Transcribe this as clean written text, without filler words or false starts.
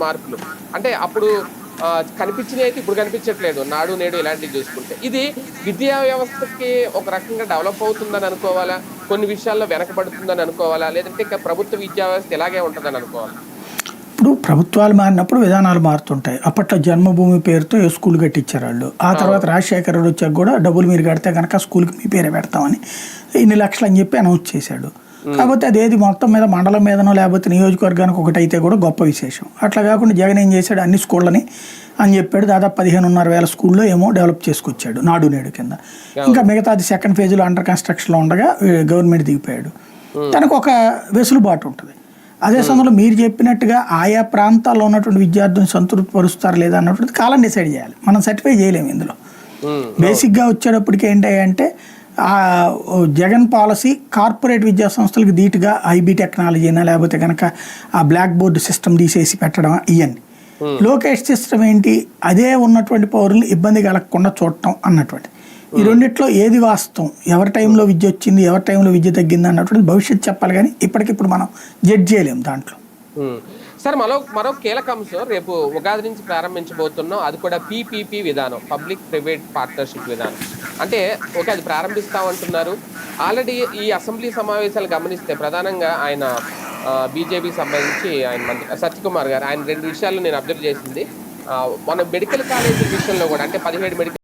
మార్పులు అంటే అప్పుడు కనిపించినవి అయితే ఇప్పుడు కనిపించట్లేదు. నాడు నేడు ఇలాంటివి చూసుకుంటే ఇది విద్యా వ్యవస్థకి ఒక రకంగా డెవలప్ అవుతుందని అనుకోవాలా? కొన్ని విషయాల్లో వెనకబడుతుందని అనుకోవాలా? లేదంటే ఇక ప్రభుత్వ విద్యా వ్యవస్థ ఇలాగే ఉంటుందని అనుకోవాలా? ఇప్పుడు ప్రభుత్వాలు మారినప్పుడు విధానాలు మారుతుంటాయి. అప్పట్లో జన్మభూమి పేరుతో స్కూల్ కట్టించారు వాళ్ళు. ఆ తర్వాత రాజశేఖర రెడ్డి వచ్చాక కూడా డబ్బులు మీరు కడితే కనుక స్కూల్కి మీ పేరే పెడతామని ఇన్ని లక్షలు అని చెప్పి అనౌన్స్ చేశాడు. కాకపోతే అదేది మొత్తం మీద మండలం మీదనో లేకపోతే నియోజకవర్గానికి ఒకటి అయితే కూడా గొప్ప విశేషం. అట్లా కాకుండా జగన్ ఏం చేశాడు, అన్ని స్కూళ్ళని అని చెప్పాడు. దాదాపు 15,500 స్కూల్లో ఏమో డెవలప్ చేసుకొచ్చాడు నాడు నేడు కింద. ఇంకా మిగతాది సెకండ్ ఫేజ్లో అండర్ కన్స్ట్రక్షన్లో ఉండగా గవర్నమెంట్ దిగిపోయాడు. తనకు ఒక వెసులుబాటు ఉంటుంది. అదే సమయంలో మీరు చెప్పినట్టుగా ఆయా ప్రాంతాల్లో ఉన్నటువంటి విద్యార్థులను సంతృప్తి పరుస్తారు లేదా అన్నటువంటి కాలం డిసైడ్ చేయాలి. మనం సర్టిఫై చేయలేము ఇందులో. బేసిక్గా వచ్చేటప్పటికి ఏంటంటే జగన్ పాలసీ కార్పొరేట్ విద్యా సంస్థలకు ధీటుగా ఐబీ టెక్నాలజీ అయినా లేకపోతే కనుక ఆ బ్లాక్ బోర్డు సిస్టమ్ తీసేసి పెట్టడం ఇవన్నీ. లోకేష్ సిస్టమ్ ఏంటి, అదే ఉన్నటువంటి పౌరులు ఇబ్బంది కలగకుండా చూడటం అన్నటువంటి. ఈ రెండిట్లో ఏది వాస్తవం, ఎవరి టైంలో విద్య వచ్చింది ఎవరి టైంలో విద్య తగ్గింది అన్నటువంటి భవిష్యత్తు చెప్పాలి, కానీ ఇప్పటికిప్పుడు మనం జడ్జ్ చేయలేము దాంట్లో. సార్ మరో కీలక అంశం రేపు ఉగాది నుంచి ప్రారంభించబోతున్నాం. అది కూడా పీపీపీ విధానం, పబ్లిక్ ప్రైవేట్ పార్ట్నర్షిప్ విధానం. అంటే అది ప్రారంభిస్తామంటున్నారు. ఆల్రెడీ ఈ అసెంబ్లీ సమావేశాలు గమనిస్తే ప్రధానంగా ఆయన బీజేపీకి సంబంధించి ఆయన మంత్రి సత్యకుమార్ గారు ఆయన 2 విషయాలు నేను అబ్జర్వ్ చేసింది. మన మెడికల్ కాలేజీ విషయంలో కూడా అంటే 17 మెడికల్